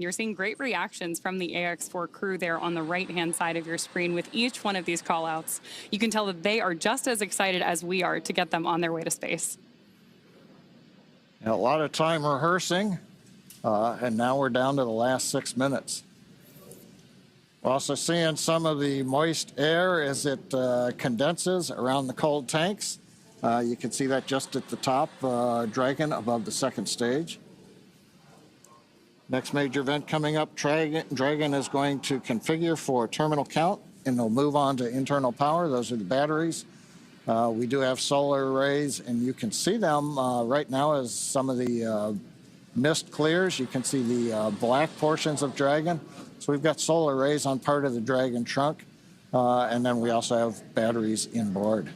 You're seeing great reactions from the AX4 crew there on the right-hand side of your screen with each one of these call-outs. You can tell that they are just as excited as we are to get them on their way to space. A lot of time rehearsing, and now we're down to the last 6 minutes. We're also seeing some of the moist air as it condenses around the cold tanks. You can see that just at the top, Dragon above the second stage. Next major event coming up, Dragon is going to configure for terminal count, and they'll move on to internal power. Those are the batteries. We do have solar arrays, and you can see them right now as some of the mist clears. You can see the black portions of Dragon. So we've got solar arrays on part of the Dragon trunk, and then we also have batteries inboard.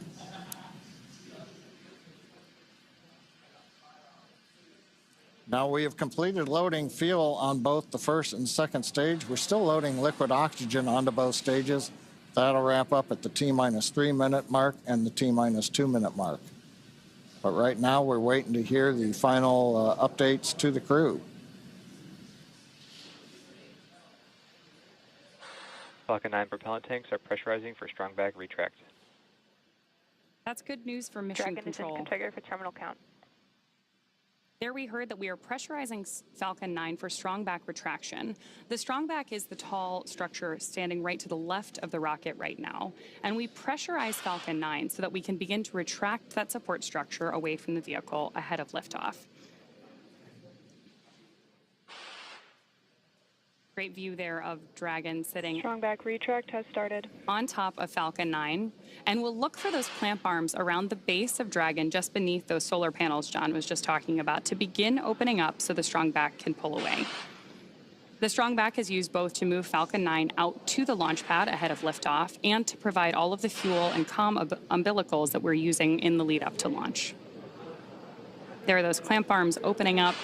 Now we have completed loading fuel on both the first and second stage. We're still loading liquid oxygen onto both stages. That'll wrap up at the T-3 minute mark and the T-2 minute mark. But right now we're waiting to hear the final updates to the crew. Falcon 9 propellant tanks are pressurizing for strong back retract. That's good news for mission Dragon control. is in configure for terminal count. There we heard that we are pressurizing Falcon 9 for strong back retraction. The strong back is the tall structure standing right to the left of the rocket right now. And we pressurize Falcon 9 so that we can begin to retract that support structure away from the vehicle ahead of liftoff. Great view there of Dragon sitting Strong back retract has started on top of Falcon 9, and we'll look for those clamp arms around the base of Dragon just beneath those solar panels John was just talking about to begin opening up so the strong back can pull away. The strong back is used both to move Falcon 9 out to the launch pad ahead of liftoff and to provide all of the fuel and comm umbilicals that we're using in the lead up to launch. There are those clamp arms opening up.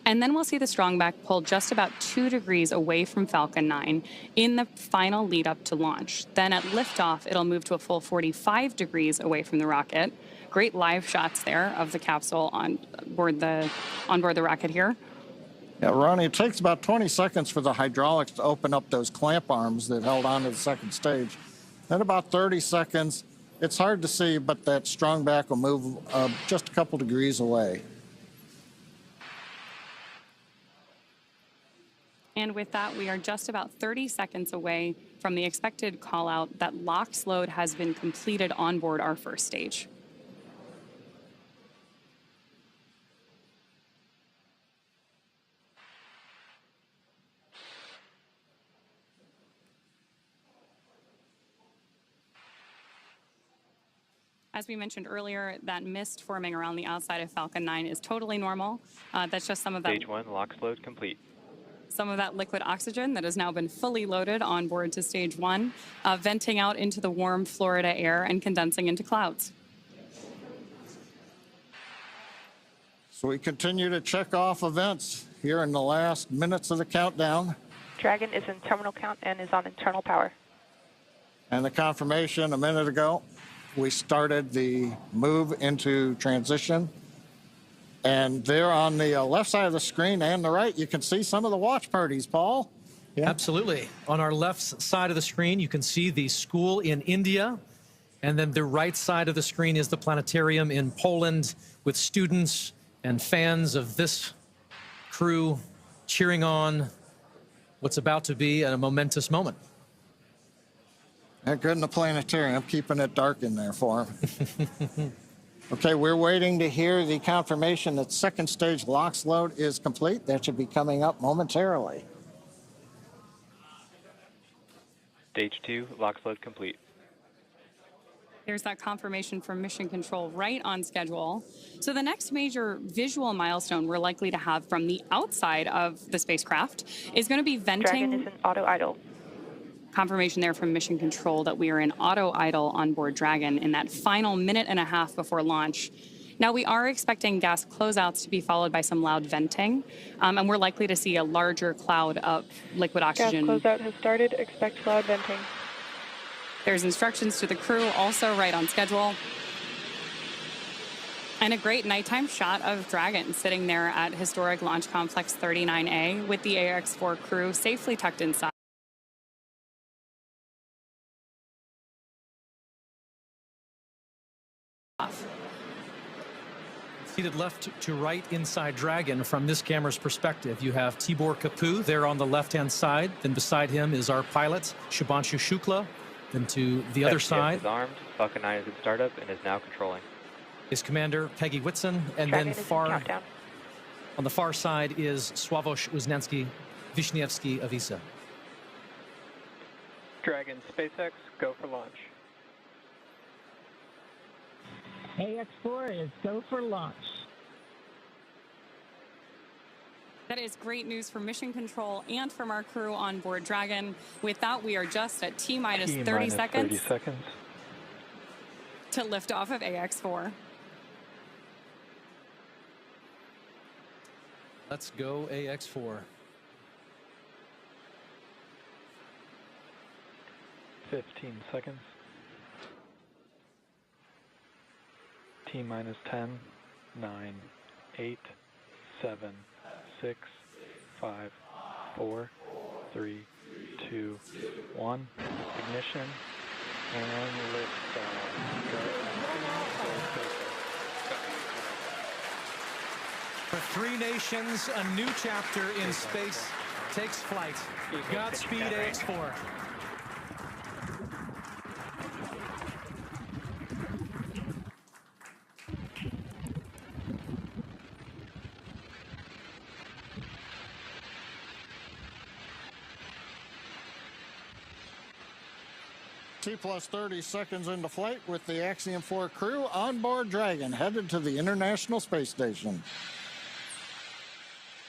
And then we'll see the strong back pull just about 2 degrees away from Falcon 9 in the final lead up to launch. Then at liftoff, it'll move to a full 45 degrees away from the rocket. Great live shots there of the capsule on board the rocket here. Yeah, Ronnie, it takes about 20 seconds for the hydraulics to open up those clamp arms that held on to the second stage. Then about 30 seconds, it's hard to see, but that strong back will move just a couple degrees away. And with that, we are just about 30 seconds away from the expected call out that LOX load has been completed on board our first stage. As we mentioned earlier, that mist forming around the outside of Falcon 9 is totally normal. That's just some of that. Stage 1, LOX load complete. Some of that liquid oxygen that has now been fully loaded on board to stage 1, venting out into the warm Florida air and condensing into clouds. So we continue to check off events here in the last minutes of the countdown. Dragon is in terminal count and is on internal power. And the confirmation a minute ago, we started the move into transition. And there on the left side of the screen and the right, you can see some of the watch parties, Paul. Yeah. Absolutely. On our left side of the screen, you can see the school in India. And then the right side of the screen is the planetarium in Poland with students and fans of this crew cheering on what's about to be a momentous moment. And good in the planetarium, keeping it dark in there for them. Okay, we're waiting to hear the confirmation that second stage LOX load is complete. That should be coming up momentarily. Stage 2, LOX load complete. There's that confirmation from Mission Control right on schedule. So the next major visual milestone we're likely to have from the outside of the spacecraft is going to be venting. Dragon is in auto idle. Confirmation there from Mission Control that we are in auto idle on board Dragon in that final minute and a half before launch. Now, we are expecting gas closeouts to be followed by some loud venting, and we're likely to see a larger cloud of liquid oxygen. Gas closeout has started. Expect loud venting. There's instructions to the crew also right on schedule. And a great nighttime shot of Dragon sitting there at historic Launch Complex 39A with the AX-4 crew safely tucked inside. Seated left to right inside Dragon from this camera's perspective, you have Tibor Kapu there on the left-hand side. Then beside him is our pilot, Shubhanshu Shukla. Then to the other side is armed. Falcon 9 is in startup and is now controlling. is Commander Peggy Whitson. And Dragon then is in far countdown. on the far side is Sławosz Uznanski, Wiśniewski of ESA. Dragon, SpaceX, go for launch. AX-4 is go for launch. That is great news for mission control and from our crew on board Dragon. With that, we are just at T-minus 30 seconds 30 seconds. to lift off of AX-4. Let's go AX-4. 15 seconds. T-minus 10, 9, 8, 7, 6, 5, 4, 3, 2, 1. Ignition and liftoff. For three nations, a new chapter in space takes flight. Godspeed, AX-4. T plus 30 seconds into flight with the Axiom-4 crew on board Dragon, headed to the International Space Station.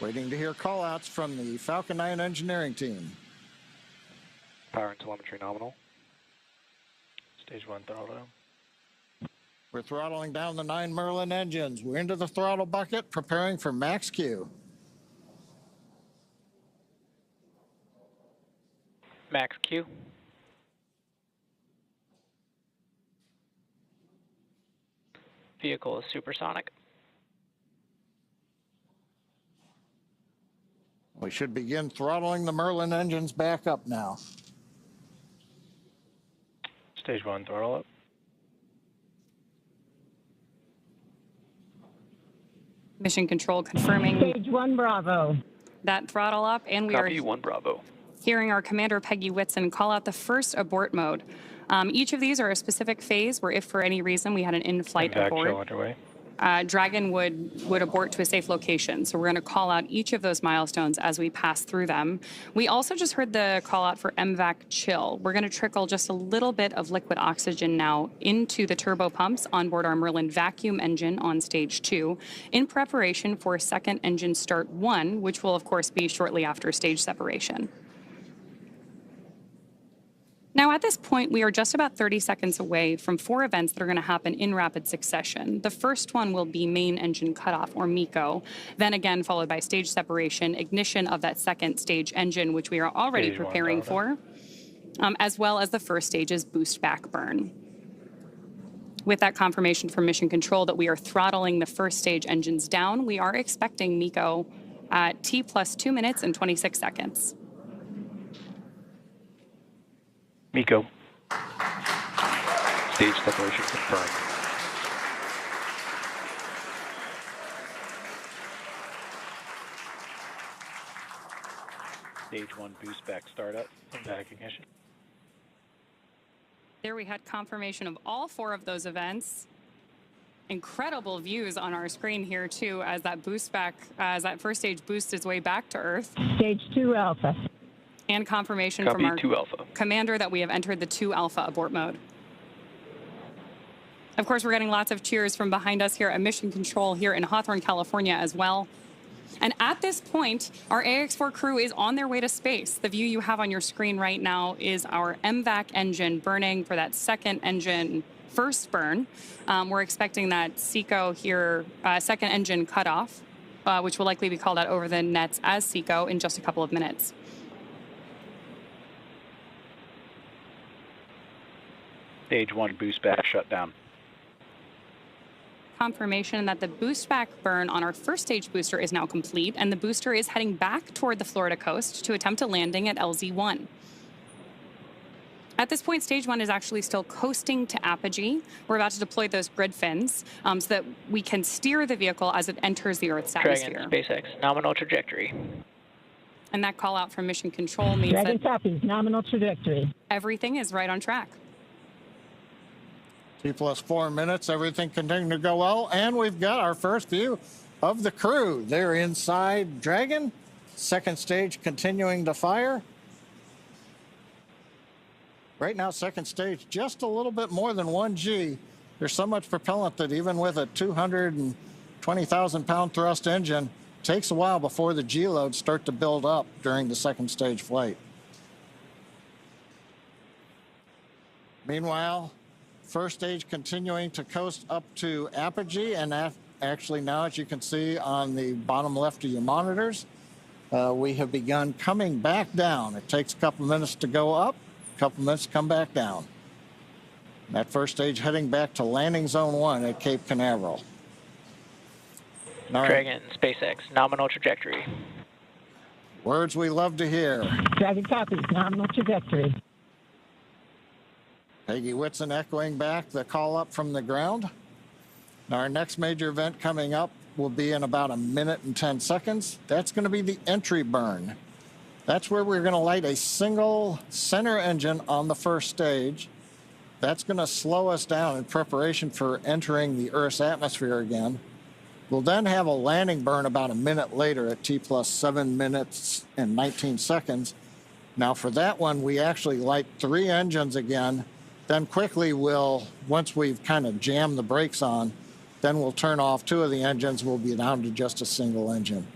Waiting to hear call-outs from the Falcon 9 engineering team. Power and telemetry nominal. Stage 1 throttle down. We're throttling down the 9 Merlin engines. We're into the throttle bucket, preparing for max Q. Max Q. Vehicle is supersonic. We should begin throttling the Merlin engines back up now. Stage 1 throttle up. Mission control confirming Stage 1 Bravo. that throttle up, and we Copy, are 1 Bravo. hearing our commander Peggy Whitson call out the first abort mode. Each of these are a specific phase where if for any reason we had an in-flight Impact abort, show underway. Dragon would abort to a safe location. So we're going to call out each of those milestones as we pass through them. We also just heard the call out for MVAC chill. We're going to trickle just a little bit of liquid oxygen now into the turbo pumps on board our Merlin vacuum engine on stage 2 in preparation for second engine start 1, which will of course be shortly after stage separation. Now, at this point, we are just about 30 seconds away from 4 events that are going to happen in rapid succession. The first one will be main engine cutoff, or MECO, then again followed by stage separation, ignition of that second stage engine, which we are already Stage 1 preparing throttle. for, as well as the first stage's boost back burn. With that confirmation from mission control that we are throttling the first stage engines down, we are expecting MECO at T plus 2 minutes and 26 seconds. MECO. Stage separation confirmed. Stage 1 boost back startup. Back ignition. There we had confirmation of all 4 of those events. Incredible views on our screen here too as that boost back, as that first stage boosts its way back to Earth. Stage 2 Alpha. And confirmation Copy, from our 2 Alpha. commander that we have entered the 2 Alpha abort mode. Of course, we're getting lots of cheers from behind us here at Mission Control here in Hawthorne, California as well. And at this point, our AX-4 crew is on their way to space. The view you have on your screen right now is our MVAC engine burning for that second engine first burn. We're expecting that SECO here, second engine cutoff, which will likely be called out over the nets as SECO in just a couple of minutes. Stage 1 boost back shutdown. confirmation that the boost back burn on our first stage booster is now complete, and the booster is heading back toward the Florida coast to attempt a landing at LZ1. At this point, stage 1 is actually still coasting to apogee. We're about to deploy those grid fins so that we can steer the vehicle as it enters the Earth's atmosphere. Dragon, SpaceX, nominal trajectory. And that call out from mission control means Dragon that copies, nominal trajectory. everything is right on track. T plus 4 minutes, everything continuing to go well, and we've got our first view of the crew. They're inside Dragon, second stage continuing to fire. Right now, second stage, just a little bit more than 1 G. There's so much propellant that even with a 220,000-pound thrust engine, it takes a while before the G loads start to build up during the second stage flight. Meanwhile, first stage continuing to coast up to apogee, and actually now, as you can see on the bottom left of your monitors, we have begun coming back down. It takes a couple minutes to go up, a couple minutes to come back down. That first stage heading back to landing zone 1 at Cape Canaveral. All right. Dragon, SpaceX, nominal trajectory. Words we love to hear. Dragon copies, nominal trajectory. Peggy Whitson echoing back the call up from the ground. Now our next major event coming up will be in about 1 minute and 10 seconds. That's going to be the entry burn. That's where we're going to light a single center engine on the first stage. That's going to slow us down in preparation for entering the Earth's atmosphere again. We'll then have a landing burn about 1 minute later at T plus 7 minutes and 19 seconds. Now for that one, we actually light 3 engines again. Then quickly once we've kind of jammed the brakes on, then we'll turn off 2 of the engines. We'll be down to just a single engine.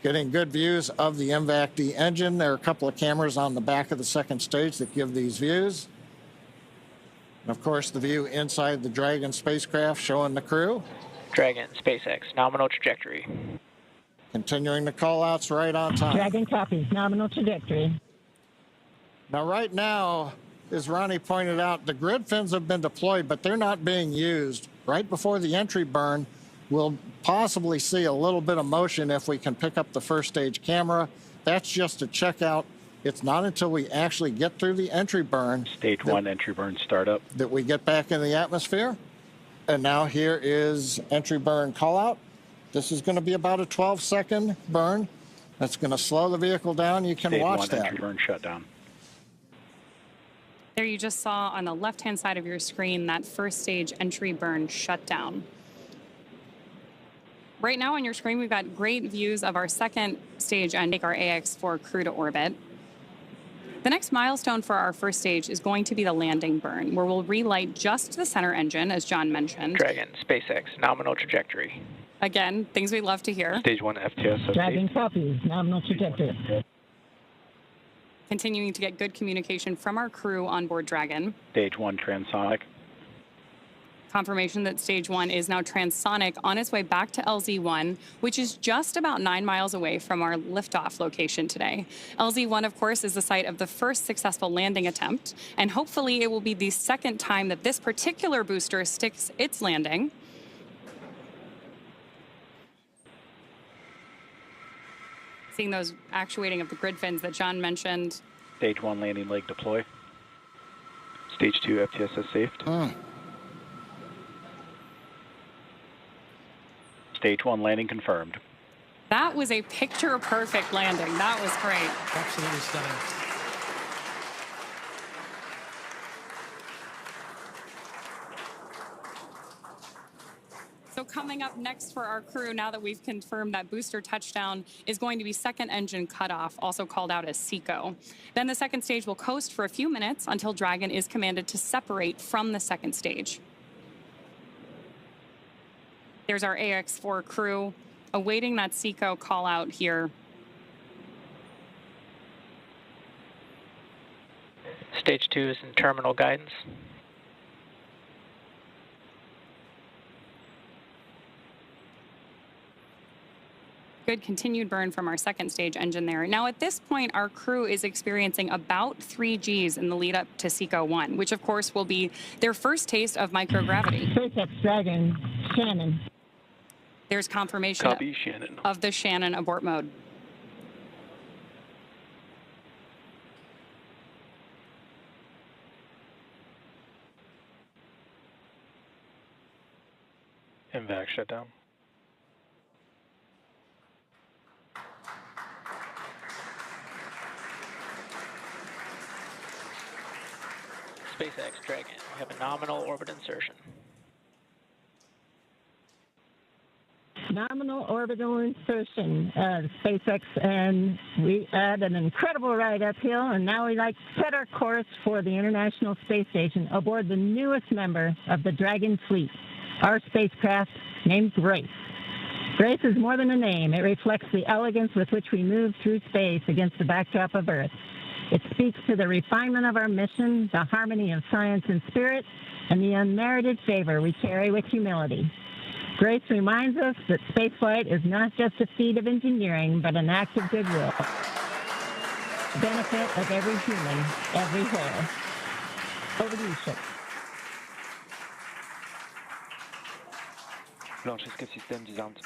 Getting good views of the MVAC-D engine. There are a couple of cameras on the back of the second stage that give these views. And of course, the view inside the Dragon spacecraft showing the crew. Dragon, SpaceX, nominal trajectory. Continuing the call-outs right on time. Dragon copies, nominal trajectory. Now, right now, as Ronnie pointed out, the grid fins have been deployed, but they're not being used. Right before the entry burn, we'll possibly see a little bit of motion if we can pick up the first stage camera. That's just to check out. It's not until we actually get through the entry burn. Stage 1 entry burn startup. That we get back in the atmosphere. And now here is entry burn call out. This is going to be about a 12-second burn. That's going to slow the vehicle down. You can watch Stage 1 that. entry burn shutdown. There you just saw on the left-hand side of your screen that first stage entry burn shutdown. Right now on your screen, we've got great views of our second stage and take our AX-4 crew to orbit. The next milestone for our first stage is going to be the landing burn, where we'll relight just the center engine, as John mentioned. Dragon, SpaceX, nominal trajectory. Again, things we love to hear. Stage 1 FTS. Dragon copies, nominal trajectory. Continuing to get good communication from our crew on board Dragon. Stage 1 transonic. Confirmation that stage 1 is now transonic on its way back to LZ1, which is just about 9 miles away from our liftoff location today. LZ1, of course, is the site of the first successful landing attempt, and hopefully it will be the second time that this particular booster sticks its landing. Seeing those actuating of the grid fins that John mentioned. Stage 1 landing leg deploy. Stage 2 FTSS safed. Stage 1 landing confirmed. That was a picture-perfect landing. That was great. Absolutely stunning. So coming up next for our crew, now that we've confirmed that booster touchdown, is going to be second engine cutoff, also called out as SECO. Then the second stage will coast for a few minutes until Dragon is commanded to separate from the second stage. There's our AX-4 crew awaiting that SECO call out here. Stage 2 is in terminal guidance. Good continued burn from our second stage engine there. Now, at this point, our crew is experiencing about 3 Gs in the lead up to SECO 1, which, of course, will be their first taste of microgravity. SpaceX Dragon, Shannon. There's confirmation Copy, Shannon. of the Shannon abort mode. And vac shutdown. SpaceX Dragon, we have a nominal orbit insertion. Nominal orbital insertion, SpaceX, and we had an incredible ride uphill, and now we like to set our course for the International Space Station aboard the newest member of the Dragon fleet, our spacecraft named Grace. Grace is more than a name. It reflects the elegance with which we move through space against the backdrop of Earth. It speaks to the refinement of our mission, the harmony of science and spirit, and the unmerited favor we carry with humility. Grace reminds us that spaceflight is not just a feat of engineering, but an act of goodwill. Benefit of every human, everywhere. Over to you, Ship. Launch escape system disarmed.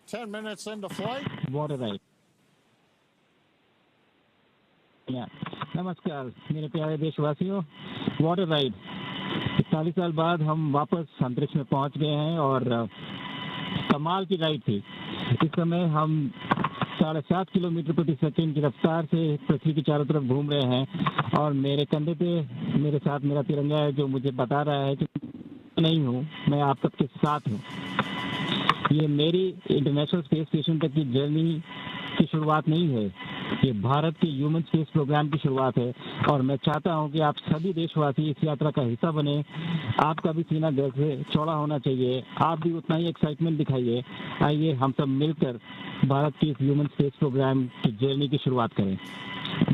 10 minutes into flight. Water right. नमस्कार मेरे प्यारे देशवासियों, water ride 41 साल बाद हम वापस अंतरिक्ष में पहुंच गए हैं और कमाल की राइड थी। इस समय हम 7.5 किलोमीटर प्रति सेकंड की रफ्तार से पृथ्वी के चारों तरफ घूम रहे हैं और मेरे कंधे पे मेरे साथ मेरा तिरंगा है जो मुझे बता रहा है कि नहीं हूँ, मैं आप सबके साथ हूँ। ये मेरी इंटरनेशनल स्पेस स्टेशन तक की जर्नी की शुरुआत नहीं है, ये भारत के ह्यूमन स्पेस प्रोग्राम की शुरुआत है और मैं चाहता हूं कि आप सभी देशवासी इस यात्रा का हिस्सा बने। आपका भी सीना गर्व से चौड़ा होना चाहिए, आप भी उतना ही एक्साइटमेंट दिखाइए। आइए हम सब मिलकर भारत के इस ह्यूमन स्पेस प्रोग्राम की जर्नी की शुरुआत करें।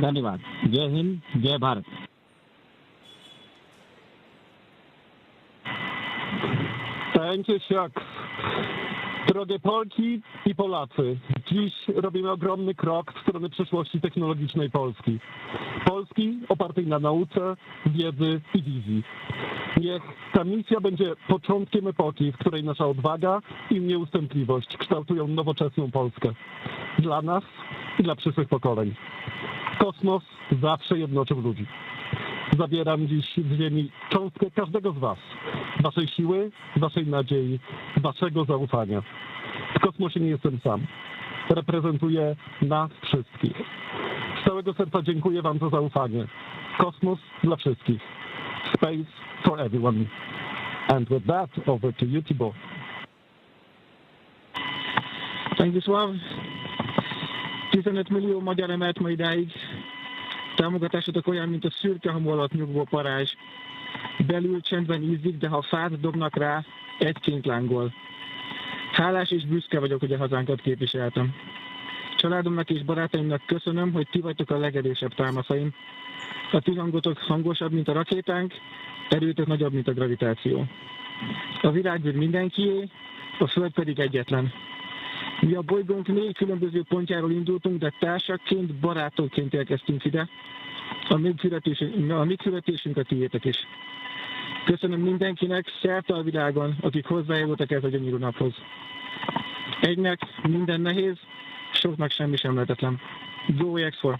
धन्यवाद। जय हिंद, जय Bharat. Thank you, Shucks. Drogie Polki i Polacy, dziś robimy ogromny krok w stronę przyszłości technologicznej Polski. Polski opartej na nauce, wiedzy i wizji. Niech ta misja będzie początkiem epoki, w której nasza odwaga i nieustępliwość kształtują nowoczesną Polskę. Dla nas i dla przyszłych pokoleń. Kosmos zawsze jednoczył ludzi. Zabieram dziś z Ziemi cząstkę każdego z was. Waszej siły, waszej nadziei, waszego zaufania. W kosmosie nie jestem sam. Reprezentuję nas wszystkich. Z całego serca dziękuję wam za zaufanie. Kosmos dla wszystkich. Space for everyone. And with that, over to you, Thibault. Thank you, Sław. 15 millió magyar emelt ma idáig. Támogatásotok olyan, mint a szürke hamu alatt nyugvó parázs. Belül csendben ízik, de ha fát dobnak rá, egyként lángol. Hálás és büszke vagyok, hogy a hazánkat képviseltem. Családomnak és barátaimnak köszönöm, hogy ti vagytok a legerősebb támaszaim. A ti hangotok hangosabb, mint a rakétánk, erőtök nagyobb, mint a gravitáció. A világűr mindenkié, a Föld pedig egyetlen. Mi a bolygónk 4 különböző pontjáról indultunk, de társakként, barátokként érkeztünk ide. A mi születésünk a tiétek is. Köszönöm mindenkinek szerte a világon, akik hozzájárultak ez a gyönyörű naphoz. Egynek minden nehéz, soknak semmi sem lehetetlen. Go X4!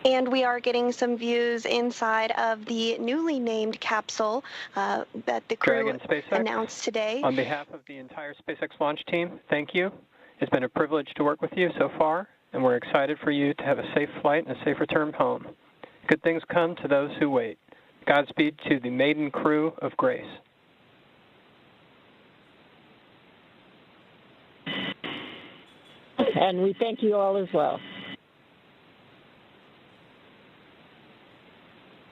And we are getting some views inside of the newly named capsule that the crew Dragon SpaceX, announced today. On behalf of the entire SpaceX launch team, thank you. It's been a privilege to work with you so far, and we're excited for you to have a safe flight and a safe return home. Good things come to those who wait. Godspeed to the maiden crew of Grace. And we thank you all as well.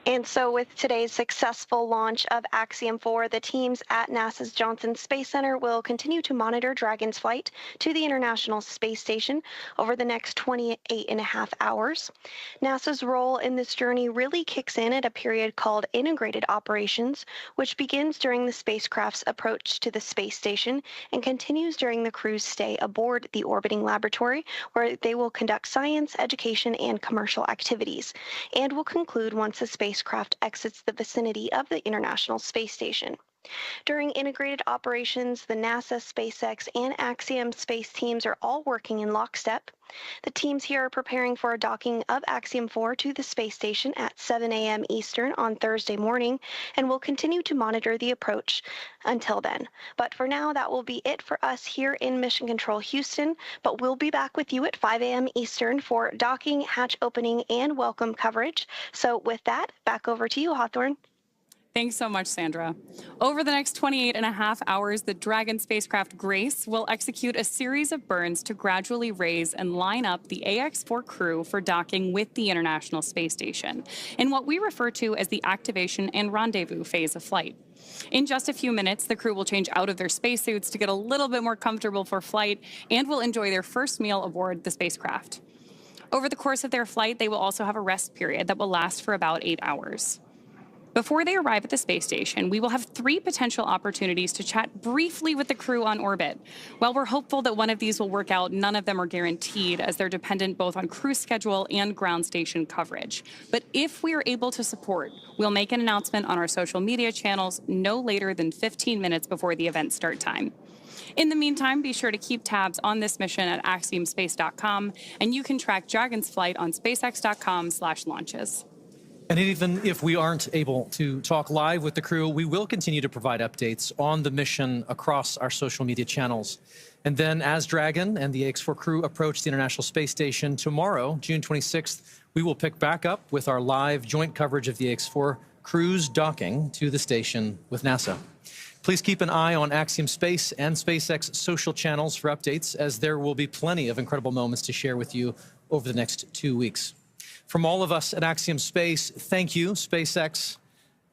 And so with today's successful launch of Axiom-4, the teams at NASA's Johnson Space Center will continue to monitor Dragon's flight to the International Space Station over the next 28.5 hours. NASA's role in this journey really kicks in at a period called Integrated Operations, which begins during the spacecraft's approach to the space station and continues during the crew's stay aboard the orbiting laboratory, where they will conduct science, education, and commercial activities, and will conclude once the spacecraft exits the vicinity of the International Space Station. During integrated operations, the NASA, SpaceX, and Axiom space teams are all working in lockstep. The teams here are preparing for a docking of Axiom-4 to the space station at 7 a.m. Eastern on Thursday morning, and will continue to monitor the approach until then. But for now, that will be it for us here in Mission Control Houston, but we'll be back with you at 5 a.m. Eastern for docking, hatch opening, and welcome coverage. So with that, back over to you, Hawthorne. Thanks so much, Sandra. Over the next 28.5 hours, the Dragon spacecraft Grace will execute a series of burns to gradually raise and line up the AX-4 crew for docking with the International Space Station in what we refer to as the activation and rendezvous phase of flight. In just a few minutes, the crew will change out of their spacesuits to get a little bit more comfortable for flight and will enjoy their first meal aboard the spacecraft. Over the course of their flight, they will also have a rest period that will last for about 8 hours. Before they arrive at the space station, we will have 3 potential opportunities to chat briefly with the crew on orbit. While we're hopeful that one of these will work out, none of them are guaranteed, as they're dependent both on crew schedule and ground station coverage. But if we are able to support, we'll make an announcement on our social media channels no later than 15 minutes before the event start time. In the meantime, be sure to keep tabs on this mission at axiomspace.com, and you can track Dragon's flight on spacex.com/launches. And even if we aren't able to talk live with the crew, we will continue to provide updates on the mission across our social media channels. And then as Dragon and the AX-4 crew approach the International Space Station tomorrow, June 26th, we will pick back up with our live joint coverage of the AX-4 crew's docking to the station with NASA. Please keep an eye on Axiom Space and SpaceX social channels for updates, as there will be plenty of incredible moments to share with you over the next 2 weeks. From all of us at Axiom Space, thank you, SpaceX.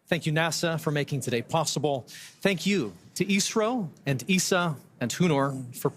Thank you, NASA, for making today possible. Thank you to ISRO and ESA and Hunor for